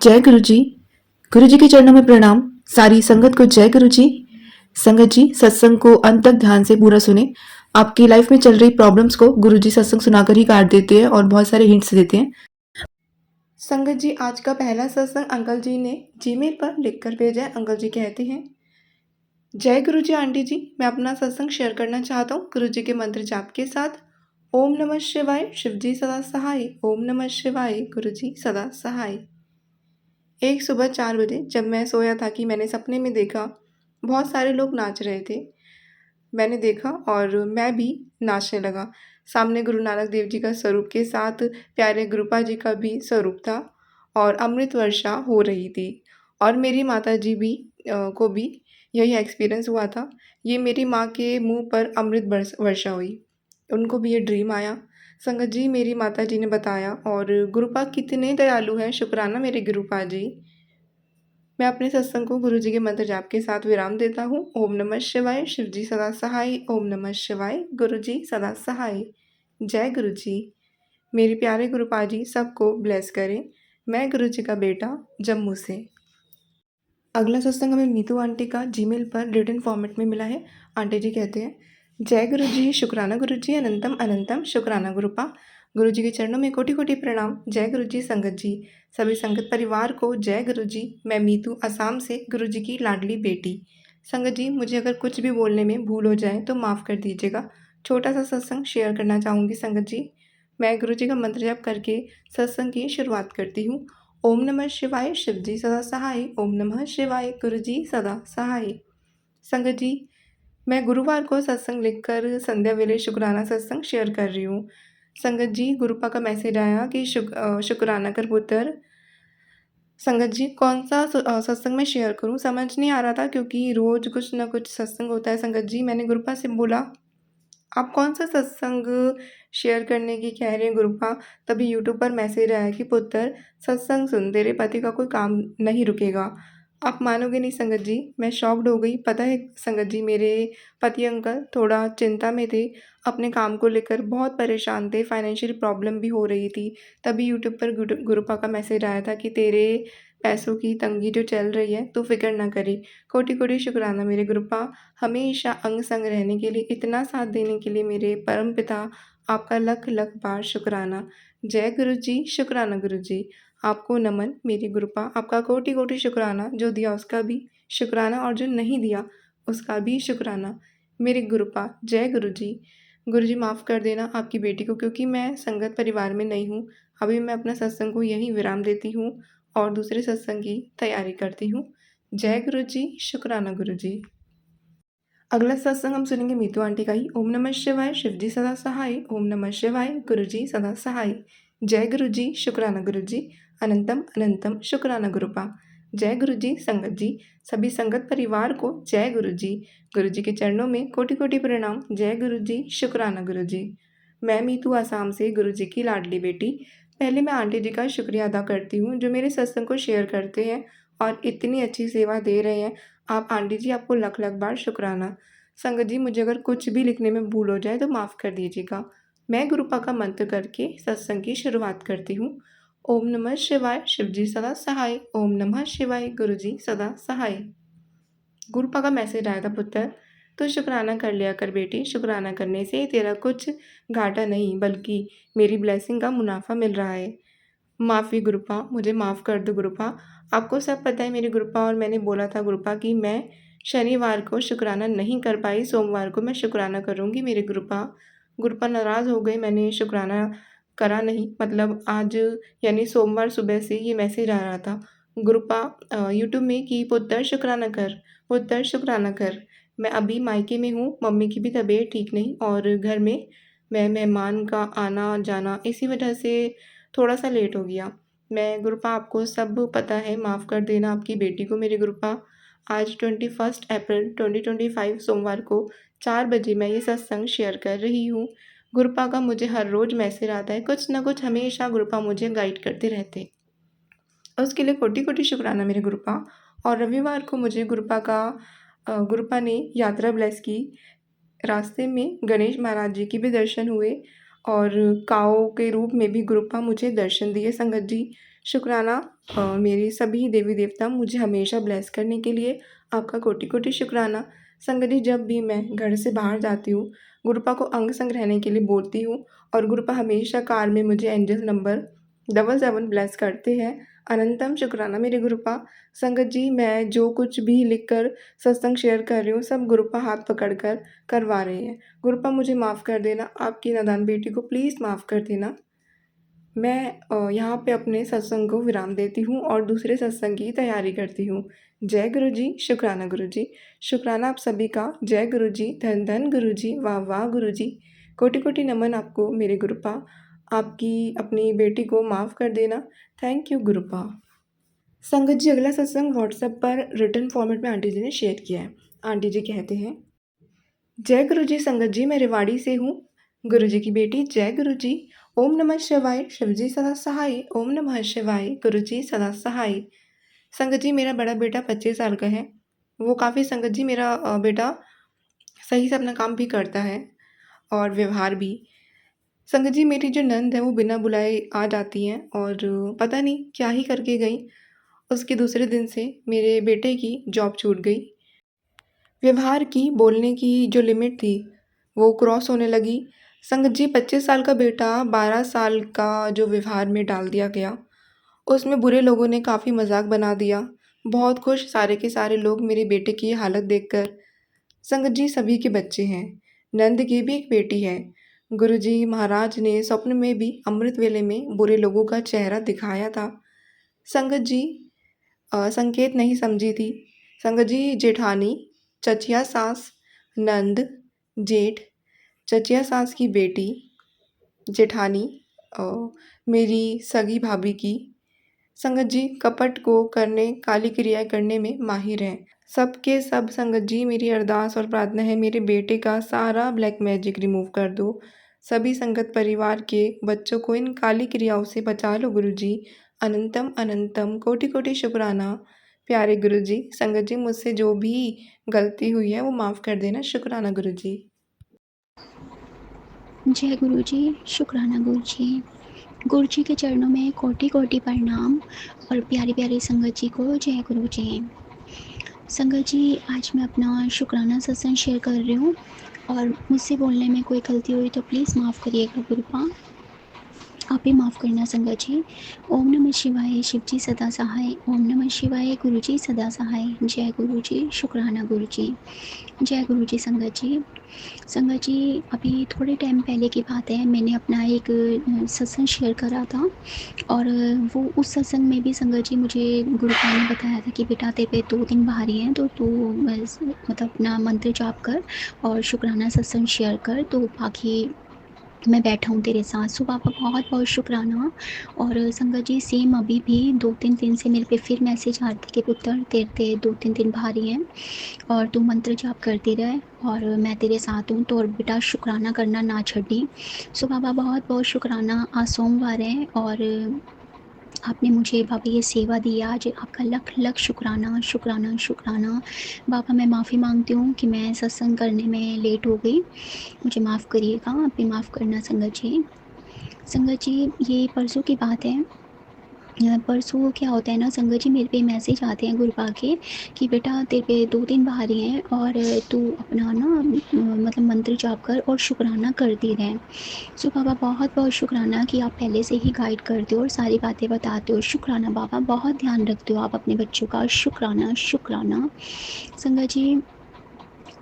जय गुरु जी। गुरु जी के चरणों में प्रणाम। सारी संगत को जय गुरु जी। संगत जी, सत्संग को अंत तक ध्यान से पूरा सुने। आपकी लाइफ में चल रही प्रॉब्लम्स को गुरु जी सत्संग सुनाकर ही काट देते हैं और बहुत सारे हिंट्स देते हैं। संगत जी, आज का पहला सत्संग अंकल जी ने जीमेल पर लिखकर भेजा है। अंकल जी कहते हैं, जय गुरु जी आंटी जी, मैं अपना सत्संग शेयर करना चाहता हूँ गुरु जी के मंत्र जाप के साथ। ओम नमः शिवाय, शिव जी सदा सहाय। ओम नमः शिवाय, गुरु जी सदा सहाय। एक सुबह 4 बजे जब मैं सोया था कि मैंने सपने में देखा बहुत सारे लोग नाच रहे थे। मैंने देखा और मैं भी नाचने लगा। सामने गुरु नानक देव जी का स्वरूप के साथ प्यारे गुरुपा जी का भी स्वरूप था और अमृत वर्षा हो रही थी। और मेरी माता जी भी को भी यही एक्सपीरियंस हुआ था। ये मेरी माँ के मुँह पर अमृत वर्षा हुई। उनको भी ये ड्रीम आया। संगत जी, मेरी माता जी ने बताया और गुरुपा कितने दयालु हैं, शुक्राना मेरे गुरुपा जी। मैं अपने सत्संग को गुरु जी के मंत्र जाप के साथ विराम देता हूँ। ओम नमः शिवाय, शिव जी सदा सहाय। ओम नमः शिवाय, गुरु जी सदा सहाय। जय गुरु जी। मेरे प्यारे गुरुपा जी सबको ब्लेस करें। मैं गुरु जी का बेटा, जम्मू से। अगला सत्संग हमें मीतू आंटी का जीमेल पर रिटन फॉर्मेट में मिला है। आंटी जी कहते हैं, जय गुरु जी, शुक्राना गुरु जी, अनंतम अनंतम शुक्राना गुरुपा। गुरु जी के चरणों में कोटि कोटि प्रणाम। जय गुरु जी संगत जी, सभी संगत परिवार को जय गुरु जी। मैं मीतू असम से, गुरु जी की लाडली बेटी। संगत जी, मुझे अगर कुछ भी बोलने में भूल हो जाए तो माफ़ कर दीजिएगा। छोटा सा सत्संग शेयर करना चाहूँगी संगत जी। मैं गुरु जी का मंत्र जप करके सत्संग की शुरुआत करती हूँ। ओम नमः शिवाय, शिव जी सदा सहाय। ओम नमः शिवाय, गुरु जी सदा सहाय। संगत जी, मैं गुरुवार को सत्संग लिखकर संध्या वेले शुक्राना सत्संग शेयर कर रही हूँ। संगत जी, गुरुपा का मैसेज आया कि शुक्राना कर पुत्र। संगत जी, कौन सा सत्संग मैं शेयर करूँ समझ नहीं आ रहा था क्योंकि रोज़ कुछ ना कुछ सत्संग होता है। संगत जी, मैंने गुरुपा से बोला, आप कौन सा सत्संग शेयर करने की कह रहे हैं गुरुपा? तभी यूट्यूब पर मैसेज आया कि पुत्र सत्संग सुन, तेरे पति का कोई काम नहीं रुकेगा। आप मानोगे नहीं संगत जी, मैं शॉक्ड हो गई। पता है संगत जी, मेरे पति अंकल थोड़ा चिंता में थे, अपने काम को लेकर बहुत परेशान थे, फाइनेंशियल प्रॉब्लम भी हो रही थी। तभी यूट्यूब पर गुरुपा का मैसेज आया था कि तेरे पैसों की तंगी जो चल रही है, तू फ़िक्र ना करी। कोटि कोटि शुक्राना मेरे गुरुपा, हमेशा अंग संग रहने के लिए, इतना साथ देने के लिए मेरे परम पिता, आपका लख लख बार शुक्राना। जय गुरु जी, शुक्राना गुरु जी। आपको नमन मेरी गुरुपा, आपका कोटि कोटि शुक्राना। जो दिया उसका भी शुक्राना और जो नहीं दिया उसका भी शुक्राना मेरे गुरुपा। जय गुरु जी। गुरु जी, माफ़ कर देना आपकी बेटी को क्योंकि मैं संगत परिवार में नहीं हूँ। अभी मैं अपना सत्संग को यहीं विराम देती हूँ और दूसरे सत्संग की तैयारी करती हूँ। जय गुरु जी, शुक्राना गुरु जी। अगला सत्संग हम सुनेंगे मीतू आंटी का ही। ओम नमः शिवाय, शिव जी सदा सहाय। ओम नमः शिवाय, गुरु जी सदा सहाय। जय गुरु जी, शुक्राना गुरु जी, अनंतम अनंतम शुक्राना गुरुपा। जय गुरु जी संगत जी, सभी संगत परिवार को जय गुरु जी। गुरु जी के चरणों में कोटि कोटि प्रणाम। जय गुरु जी, शुक्राना गुरु जी। मैं मीतू आसाम से, गुरु जी की लाडली बेटी। पहले मैं आंटी जी का शुक्रिया अदा करती हूँ जो मेरे सत्संग को शेयर करते हैं और इतनी अच्छी सेवा दे रहे हैं। आप आंटी जी, आपको लख लख बार शुक्राना। संगत जी, मुझे अगर कुछ भी लिखने में भूल हो जाए तो माफ़ कर दीजिएगा। मैं गुरुपा का मंत्र करके सत्संग की शुरुआत करती हूँ। ओम नमः शिवाय, शिव जी सदा सहाय। ओम नमः शिवाय, गुरु जी सदा सहाय। गुरुपा का मैसेज आया था, पुत्र तो शुक्राना कर लिया कर बेटी। शुक्राना करने से तेरा कुछ घाटा नहीं बल्कि मेरी ब्लेसिंग का मुनाफा मिल रहा है। माफ़ी गुरुपा, मुझे माफ़ कर दो गुरुपा। आपको सब पता है मेरे गुरुपा, और मैंने बोला था गुरुपा कि मैं शनिवार को शुक्राना नहीं कर पाई, सोमवार को मैं शुक्राना करूँगी मेरे गुरुपा। गुरुपा नाराज़ हो गए, मैंने शुक्राना करा नहीं। मतलब आज यानी सोमवार सुबह से ये मैसेज आ रहा था गुरुपा यूट्यूब में कि पुत्र शुक्राना कर, पुत्र शुक्राना कर। मैं अभी मायके में हूँ, मम्मी की भी तबीयत ठीक नहीं और घर में मैं मेहमान का आना जाना इसी वजह से थोड़ा-सा लेट हो गया। मैं गुरुपा, आपको सब पता है, माफ़ कर देना आपकी बेटी को मेरे गुरुपा। आज 21 अप्रैल 2025 सोमवार को 4 बजे मैं ये सत्संग शेयर कर रही हूँ। गुरुपा का मुझे हर रोज़ मैसेज आता है, कुछ ना कुछ हमेशा गुरुपा मुझे गाइड करते रहते। उसके लिए कोटि-कोटि शुक्राना मेरे गुरुपा। और रविवार को मुझे गुरुपा ने यात्रा ब्लेस की। रास्ते में गणेश महाराज जी के भी दर्शन हुए और काऊ के रूप में भी गुरुपा मुझे दर्शन दिए संगत जी। शुक्राना मेरे सभी देवी-देवता मुझे हमेशा ब्लेस करने के लिए आपका कोटि-कोटि शुक्राना। संगत जी, जब भी मैं घर से बाहर जाती हूँ, गुरुपा को अंग संग रहने के लिए बोलती हूँ और गुरुपा हमेशा कार में मुझे एंजल नंबर 77 ब्लेस करते हैं। अनंतम शुक्राना मेरे गुरुपा। संगत जी, मैं जो कुछ भी लिखकर सत्संग शेयर कर रही हूँ, सब गुरुपा हाथ पकड़कर करवा रहे हैं। गुरुपा मुझे माफ़ कर देना, आपकी नादान बेटी को प्लीज़ माफ़ कर देना। मैं यहाँ पे अपने सत्संग को विराम देती हूँ और दूसरे सत्संग की तैयारी करती हूँ। जय गुरु जी, शुक्राना गुरु जी। शुक्राना आप सभी का। जय गुरु जी, धन धन गुरु जी, वाह वाह गुरु जी। कोटि-कोटि नमन आपको मेरे गुरुपा। आपकी अपनी बेटी को माफ़ कर देना। Thank you गुरुपा। संगत जी, अगला सत्संग व्हाट्सएप पर रिटन फॉर्मेट में आंटी जी ने शेयर किया है। आंटी जी कहते हैं, जय गुरु जी। संगत जी, मैं रेवाड़ी से हूँ, गुरु जी की बेटी। जय गुरु जी। ओम नमः शिवाय, शिव जी सदा सहाय। ओम नमः शिवाय, गुरु जी सदा सहाय। संगत जी, मेरा बड़ा बेटा 25 साल का है। वो काफ़ी संगत जी मेरा बेटा सही से अपना काम भी करता है और व्यवहार भी। संगत जी, मेरी जो नंद है वो बिना बुलाए आ जाती हैं और पता नहीं क्या ही करके गई। उसके दूसरे दिन से मेरे बेटे की जॉब छूट गई। व्यवहार की, बोलने की जो लिमिट थी, वो क्रॉस होने लगी। संगत जी, 25 साल का बेटा 12 साल का जो व्यवहार में डाल दिया गया, उसमें बुरे लोगों ने काफ़ी मज़ाक बना दिया। बहुत खुश सारे के सारे लोग मेरे बेटे की ये हालत देखकर। संगत जी, सभी के बच्चे हैं। नंद की भी एक बेटी है। गुरुजी महाराज ने स्वप्न में भी अमृत वेले में बुरे लोगों का चेहरा दिखाया था। संगत जी, संकेत नहीं समझी थी। संगत जी, जेठानी, चचिया सास, नंद, जेठ, चचिया सास की बेटी, जेठानी, अ, मेरी सगी भाभी की। संगत जी, कपट को करने, काली क्रिया करने में माहिर हैं। सब के सब संगत जी, मेरी अरदास और प्रार्थना है, मेरे बेटे का सारा ब्लैक मैजिक रिमूव कर दो। सभी संगत परिवार के बच्चों को इन काली क्रियाओं से बचा लो गुरुजी। अनंतम अनंतम कोटि-कोटि शुक्राना प्यारे गुरुजी। संगत जी, मुझसे जो भी गलती हुई है वो माफ़ कर देना। शुक्राना गुरुजी। जय गुरु जी, शुक्राना गुरु जी। गुरु जी के चरणों में कोटि कोटि प्रणाम और प्यारी प्यारी संगत जी को जय गुरु जी। संगत जी, आज मैं अपना शुक्राना सत्संग शेयर कर रही हूँ और मुझसे बोलने में कोई गलती हुई तो प्लीज़ माफ़ करिएगा गुरुपा। आप ही माफ़ करना संगत जी। ओम नमः शिवाय, शिव जी सदा सहाय। ओम नमः शिवाय, गुरु जी सदा सहाय। जय गुरु जी, शुक्राना गुरु जी। जय गुरु जी संगत जी। संगत जी, अभी थोड़े टाइम पहले की बात है, मैंने अपना एक सत्संग शेयर करा था और वो उस सत्संग में भी संगत जी मुझे गुरुपा ने बताया था कि बेटा तेरे पे 2 दिन भारी हैं, तो तू मतलब अपना मंत्र जाप कर और शुक्राना सत्संग शेयर कर, तो बाकी मैं बैठा हूँ तेरे साथ। सो पापा बहुत बहुत शुक्राना। और संगत जी, सेम अभी भी 2-3 दिन से मेरे पे फिर मैसेज आ रहे थे कि पुत्र तेरे पे 2-3 दिन भारी हैं और तू मंत्र जाप करती रहे और मैं तेरे साथ हूँ, तो और बेटा शुक्राना करना ना छड़ी। सो बाबा बहुत बहुत शुक्राना। आज सोमवार है और आपने मुझे बाबा ये सेवा दी आज, आपका लख लख शुक्राना शुक्राना शुक्राना। बाबा, मैं माफ़ी मांगती हूँ कि मैं सत्संग करने में लेट हो गई, मुझे माफ़ करिएगा, आप भी माफ़ करना संगत जी। संगत जी, ये परसों की बात है। परसों क्या होता है ना संगत जी, मेरे पे मैसेज आते हैं गुरुपा के कि बेटा तेरे पे 2 दिन भारी हैं और तू अपना ना मतलब मंत्र जाप कर और शुक्राना करती रहे। सो बाबा बहुत बहुत शुक्राना कि आप पहले से ही गाइड करते हो और सारी बातें बताते हो। शुक्राना बाबा, बहुत ध्यान रखते हो आप अपने बच्चों का। शुक्राना शुक्राना। संगत जी,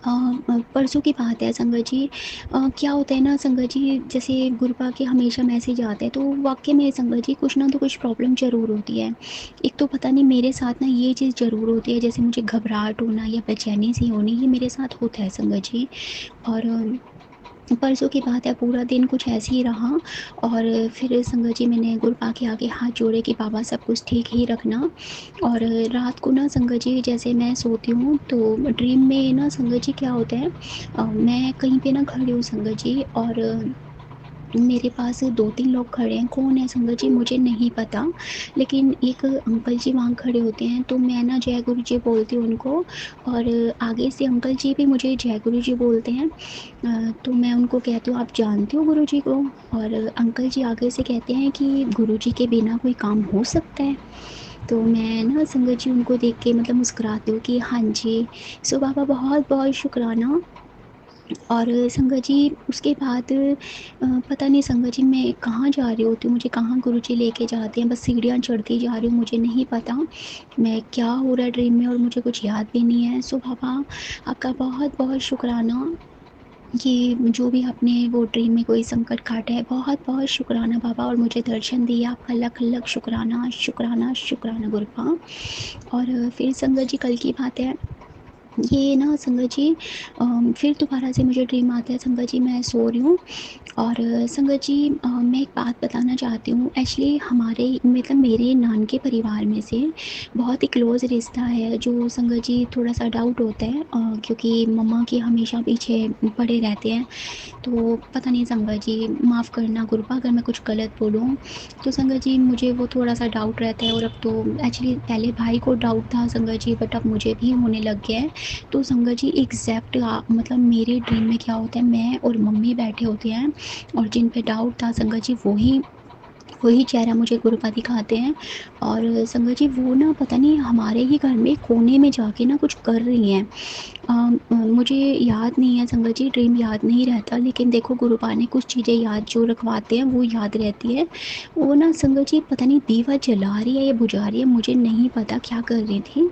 परसों की बात है संगत जी। क्या होता है ना संगत जी, जैसे गुरुपा के हमेशा मैसेज आते हैं, तो वाक़ई में संगत जी कुछ ना तो कुछ प्रॉब्लम ज़रूर होती है। एक तो पता नहीं मेरे साथ ना ये चीज़ ज़रूर होती है, जैसे मुझे घबराहट होना या बेचैनी सी होनी, ये मेरे साथ होता है संगत जी। और परसों की बात है, पूरा दिन कुछ ऐसे ही रहा और फिर संगत जी मैंने गुरुपा के आगे हाथ जोड़े कि बाबा सब कुछ ठीक ही रखना। और रात को ना संगत जी जैसे मैं सोती हूँ तो ड्रीम में ना संगत जी क्या होता है, मैं कहीं पे ना खड़ी हूँ संगत जी और मेरे पास 2-3 लोग खड़े हैं, कौन है संगत जी मुझे नहीं पता, लेकिन एक अंकल जी वहाँ खड़े होते हैं, तो मैं ना जय गुरु जी बोलती हूँ उनको, और आगे से अंकल जी भी मुझे जय गुरु जी बोलते हैं। तो मैं उनको कहती हूँ, आप जानते हो गुरु जी को? और अंकल जी आगे से कहते हैं कि गुरु जी के बिना कोई काम हो सकता है? तो मैं ना संगत जी उनको देख के मतलब मुस्कुराती हूँ कि हाँ जी। सो बाबा बहुत-बहुत शुक्राना। और संगत जी उसके बाद पता नहीं संगत जी मैं कहाँ जा रही होती हूँ, मुझे कहाँ गुरुजी लेके जाते हैं, बस सीढ़ियाँ चढ़ती जा रही हूँ, मुझे नहीं पता मैं क्या हो रहा है ड्रीम में, और मुझे कुछ याद भी नहीं है। सो बाबा आपका बहुत-बहुत शुक्राना कि जो भी आपने वो ड्रीम में कोई संकट काटा है, बहुत-बहुत शुक्राना बाबा, और मुझे दर्शन दिए, आपका लख-लख शुक्राना, शुक्राना, शुक्राना गुरुपा। और फिर संगत जी कल की बात है, ये ना संगत जी फिर दोबारा से मुझे ड्रीम आता है, संगत जी मैं सो रही हूँ, और संगत जी मैं एक बात बताना चाहती हूँ। एक्चुअली हमारे मतलब मेरे नान के परिवार में से बहुत ही क्लोज़ रिश्ता है, जो संगत जी थोड़ा-सा डाउट होता है, क्योंकि मम्मा के हमेशा पीछे पड़े रहते हैं। तो पता नहीं संगत जी माफ़ करना गुरुपा अगर मैं कुछ गलत बोलूँ। तो संगत जी मुझे वो थोड़ा-सा डाउट रहता है, और अब तो एक्चुअली पहले भाई को डाउट था संगत जी, बट अब मुझे भी होने लग गया है। तो संगत जी एग्ज़ैक्ट मतलब मेरे ड्रीम में क्या होता है, मैं और मम्मी बैठे होते हैं, और जिन पे डाउट था संगत जी वही वही चेहरा मुझे गुरुपा दिखाते हैं। और संगत जी वो ना पता नहीं हमारे ही घर में कोने में जाके ना कुछ कर रही हैं। मुझे याद नहीं है संगत जी, ड्रीम याद नहीं रहता, लेकिन देखो गुरुपा ने कुछ चीज़ें याद जो रखवाते हैं वो याद रहती है। वो ना संगत जी पता नहीं दीवा जला रही है या बुझा रही है, मुझे नहीं पता क्या कर रही थी,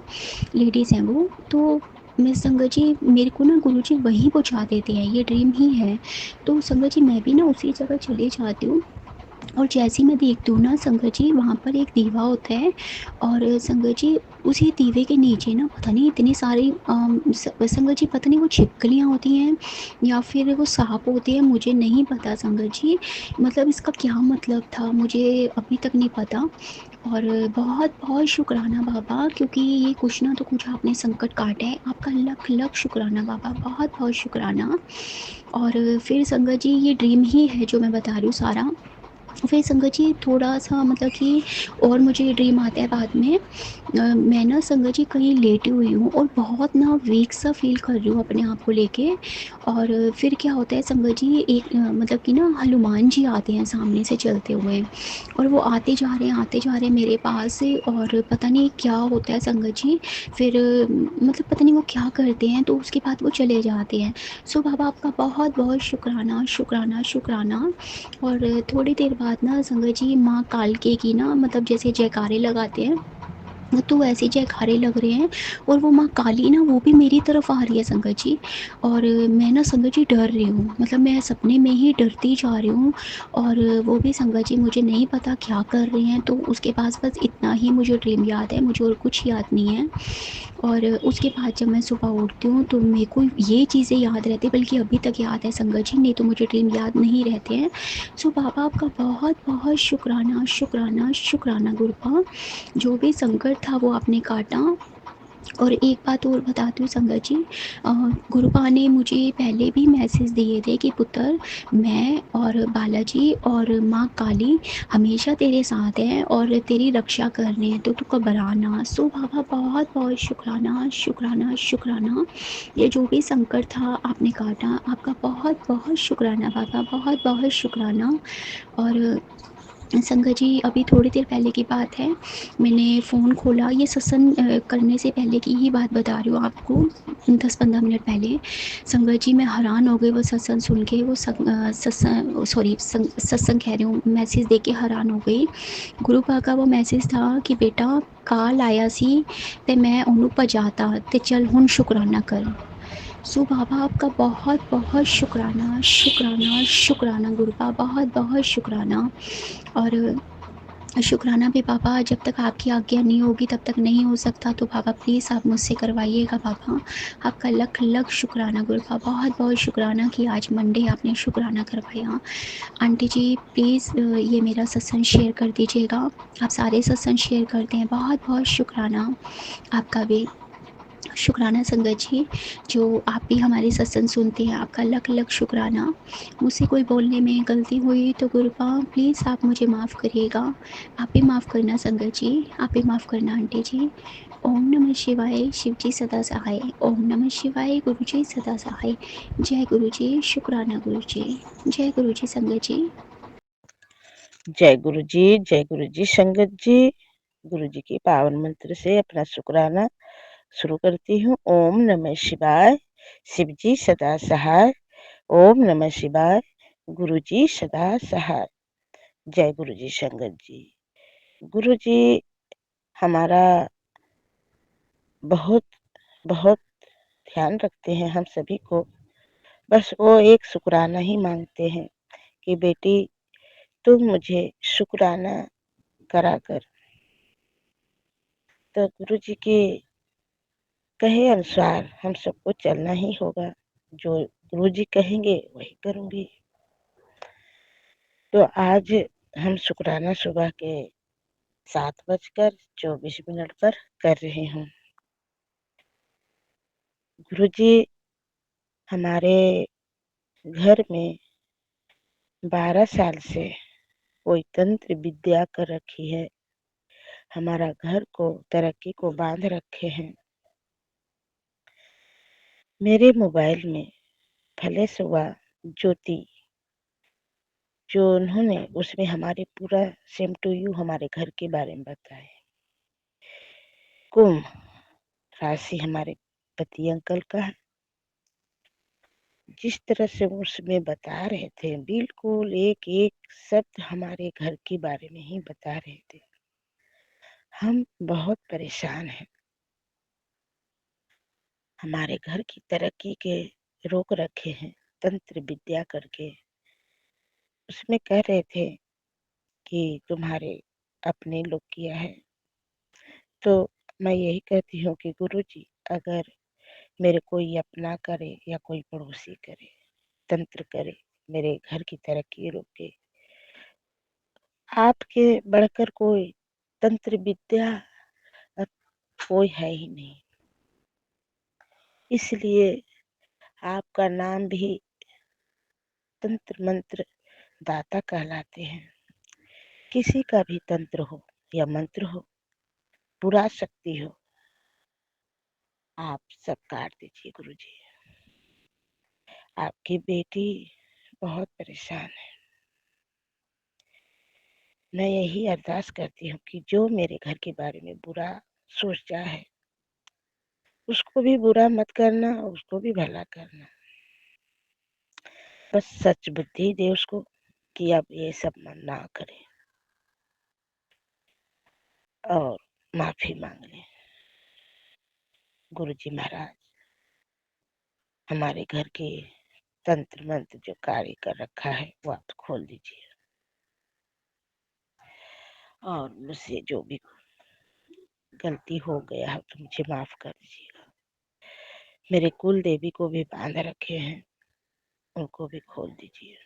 लेडीज़ हैं वो। तो मैं संगत जी मेरे को ना गुरुजी वहीं पहुँचा देते हैं, ये ड्रीम ही है। तो संगत जी मैं भी ना उसी जगह चली जाती हूँ, और जैसे ही मैं देखती हूँ ना संगत जी वहाँ पर एक दीवा होता है, और संगत जी उसी दीवे के नीचे ना पता नहीं इतनी सारी संगत जी पता नहीं वो छिपकलियाँ होती हैं या फिर वो सांप होते हैं, मुझे नहीं पता संगत जी, मतलब इसका क्या मतलब था मुझे अभी तक नहीं पता। और बहुत-बहुत शुक्राना बाबा, क्योंकि ये कुछ ना तो कुछ आपने संकट काटा है, आपका लख-लख शुक्राना बाबा, बहुत-बहुत शुक्राना। और फिर संगत जी ये ड्रीम ही है जो मैं बता रही हूँ सारा। फिर संगत जी थोड़ा-सा मतलब कि और मुझे ड्रीम आता है बाद में, मैं ना संगत जी कहीं लेटी हुई हूँ और बहुत ना वीक सा फ़ील कर रही हूँ अपने आप को लेके। और फिर क्या होता है संगत जी एक मतलब कि ना हनुमान जी आते हैं सामने से चलते हुए, और वो आते जा रहे हैं मेरे पास से, और पता नहीं क्या होता है संगत जी, फिर मतलब पता नहीं वो क्या करते हैं, तो उसके बाद वो चले जाते हैं। सो बाबा आपका बहुत-बहुत शुक्राना, शुक्राना, शुक्राना। और थोड़ी देर बाद ना संगत जी माँ कालके की ना मतलब जैसे जयकारे लगाते हैं, तो ऐसे जयकारे लग रहे हैं, और वो माँ काली ना वो भी मेरी तरफ आ रही है संगत जी। और मैं ना संगत जी डर रही हूँ, मतलब मैं सपने में ही डरती जा रही हूँ, और वो भी संगत जी मुझे नहीं पता क्या कर रहे हैं, तो उसके पास बस इतना ही मुझे ड्रीम याद है, मुझे और कुछ याद नहीं है। और उसके बाद जब मैं सुबह उठती हूँ तो मेरे को ये चीज़ें याद रहती हैं, बल्कि अभी तक याद है संगत जी, नहीं तो मुझे ड्रीम याद नहीं रहते हैं। सो बाबा आपका बहुत-बहुत शुक्राना, शुक्राना, शुक्राना गुरुपा, जो भी संकट था वो आपने काटा। और एक बात और बताती हूँ संगत जी, गुरुपा ने मुझे पहले भी मैसेज दिए थे कि पुत्र मैं और बालाजी और माँ काली हमेशा तेरे साथ हैं और तेरी रक्षा कर रहे हैं, तो तू घबरा ना। सो बाबा बहुत-बहुत शुक्राना, शुक्राना, शुक्राना। ये जो भी संकट था आपने काटा, आपका बहुत-बहुत शुक्राना बाबा, बहुत-बहुत शुक्राना। और संगत जी अभी थोड़ी देर पहले की बात है, मैंने फ़ोन खोला, ये सत्संग करने से पहले की ही बात बता रही हूँ आपको, 10-15 मिनट पहले। संगत जी मैं हैरान हो गई वो सत्संग सुन के, वो सत्संग कह रही हूँ, मैसेज देख के हैरान हो गई। गुरु पा का वो मैसेज था कि बेटा काल आया सी ते मैं ओनू भजाता ते चल हुण शुकराना कर। सो बाबा आपका बहुत-बहुत शुक्राना, शुक्राना, शुक्राना गुरुपा, बहुत-बहुत शुक्राना। और शुक्राना भी बाबा जब तक आपकी आज्ञा नहीं होगी तब तक नहीं हो सकता, तो बाबा प्लीज़ आप मुझसे करवाइएगा बाबा। आपका लख-लख शुक्राना गुरुपा, बहुत-बहुत शुक्राना कि आज मंडे आपने शुक्राना करवाया। आंटी जी प्लीज़ ये मेरा सत्संग शेयर कर दीजिएगा। आप सारे सत्संग शेयर करते हैं, बहुत-बहुत शुक्राना आपका भी। शुक्राना संगत जी, जो आप भी हमारे सत्संग सुनते हैं, आपका लख लख शुक्राना। मुझसे कोई बोलने में गलती हुई तो गुरुपा प्लीज़ आप मुझे माफ़ करिएगा। आप भी माफ़ करना संगत जी, आप भी माफ़ करना आंटी जी। ओम नमः शिवाय, शिव जी सदा सहाय। ओम नमः शिवाय, गुरु जी सदा सहाय। जय गुरु जी, शुक्राना गुरु जी। जय गुरु जी संगत जी। जय गुरु जी संगत जी। गुरु जी के पावन मंत्र से अपना शुक्राना शुरू करती हूँ। ओम नमः शिवाय, शिव जी सदा सहाय। ओम नमः शिवाय, गुरु जी सदा सहाय। जय गुरु जी संगत जी। गुरु जी हमारा बहुत बहुत ध्यान रखते हैं हम सभी को। बस वो एक शुक्राना ही मांगते हैं कि बेटी तुम मुझे शुक्राना करा कर। तो गुरु जी के कहे अनुसार हम सबको चलना ही होगा। जो गुरु जी कहेंगे वही करूंगी। तो आज हम शुक्राना सुबह के 7:24 पर कर रहे हूँ। गुरु जी हमारे घर में 12 साल से कोई तंत्र विद्या कर रखी है। हमारा घर को तरक्की को बांध रखे हैं। मेरे मोबाइल में फ्लैश हुआ ज्योति जो उन्होंने उसमें हमारे पूरा सेम टू यू हमारे घर के बारे में बताया। कुंभ राशि हमारे पति अंकल का है। जिस तरह से वो उसमें बता रहे थे बिल्कुल एक एक शब्द हमारे घर के बारे में ही बता रहे थे। हम बहुत परेशान हैं। हमारे घर की तरक्की के रोक रखे हैं तंत्र विद्या करके। उसमें कह रहे थे कि तुम्हारे अपने लोग किया है। तो मैं यही कहती हूँ कि गुरु जी अगर मेरे कोई अपना करे या कोई पड़ोसी करे तंत्र करे मेरे घर की तरक्की रोके, आपके बढ़कर कोई तंत्र विद्या कोई है ही नहीं। इसलिए आपका नाम भी तंत्र मंत्र दाता कहलाते हैं। किसी का भी तंत्र हो या मंत्र हो, बुरा शक्ति हो, आप सब काट दीजिए गुरु जी। आपकी बेटी बहुत परेशान है। मैं यही अरदास करती हूँ कि जो मेरे घर के बारे में बुरा सोचा है उसको भी बुरा मत करना, उसको भी भला करना। बस सच बुद्धि दे उसको कि अब ये सब मन ना करे और माफी मांग ले। गुरु जी महाराज हमारे घर के तंत्र मंत्र जो कार्य कर रखा है वो आप खोल दीजिए और मुझसे जो भी गलती हो गया है तो मुझे माफ कर दीजिएगा। मेरे कुल देवी को भी बांध रखे हैं, उनको भी खोल दीजिए।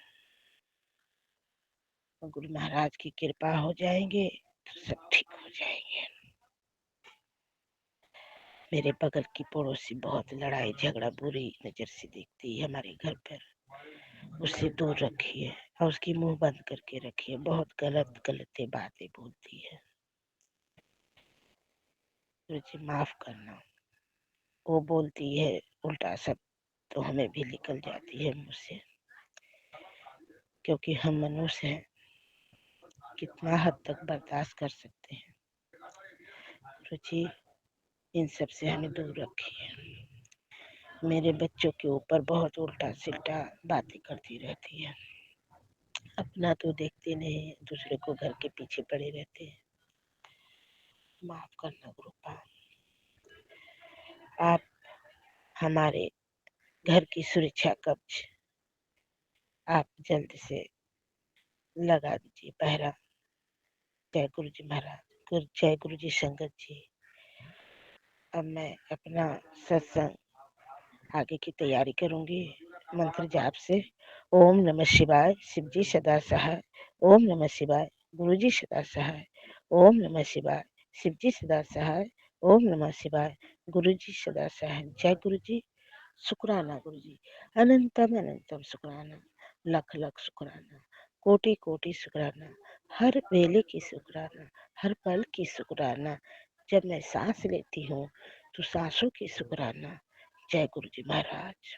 गुरु महाराज की कृपा हो जाएंगे तो सब ठीक हो जाएंगे। मेरे बगल की पड़ोसी बहुत लड़ाई झगड़ा बुरी नजर से देखती है हमारे घर पर, उससे दूर रखिए और उसकी मुंह बंद करके रखिए। बहुत गलत गलत बातें बोलती है। मुझे माफ करना। वो बोलती है उल्टा सब तो हमें भी निकल जाती है मुझसे, क्योंकि हम मनुष्य हैं। कितना हद तक बर्दाश्त कर सकते हैं। रुचि इन सब से हमें दूर रखिए। मेरे बच्चों के ऊपर बहुत उल्टा सिल्टा बातें करती रहती है। अपना तो देखते नहीं, दूसरे को घर के पीछे पड़े रहते हैं। माफ करना गुरुपा। आप हमारे घर की सुरक्षा कवच आप जल्द से लगा दीजिए पहरा। जय गुरु जी महाराज। जय गुरु जी संगत जी। अब मैं अपना सत्संग आगे की तैयारी करूंगी मंत्र जाप से। ओम नमः शिवाय, शिव जी सदा सहाय। ओम नमः शिवाय, गुरु जी सदा सहाय। ओम नमः शिवाय, शिव जी सदा सहाय। ओम नमः शिवाय। गुरु जी सदा सहाय। जय गुरु जी। शुक्राना गुरु जी। अनंतम अनंतम शुक्राना। लख लख शुक्राना। कोटि कोटि शुक्राना। हर वेले की शुक्राना। हर पल की शुक्राना। जब मैं सांस लेती हूँ तो सांसों की शुक्राना। जय गुरु जी महाराज।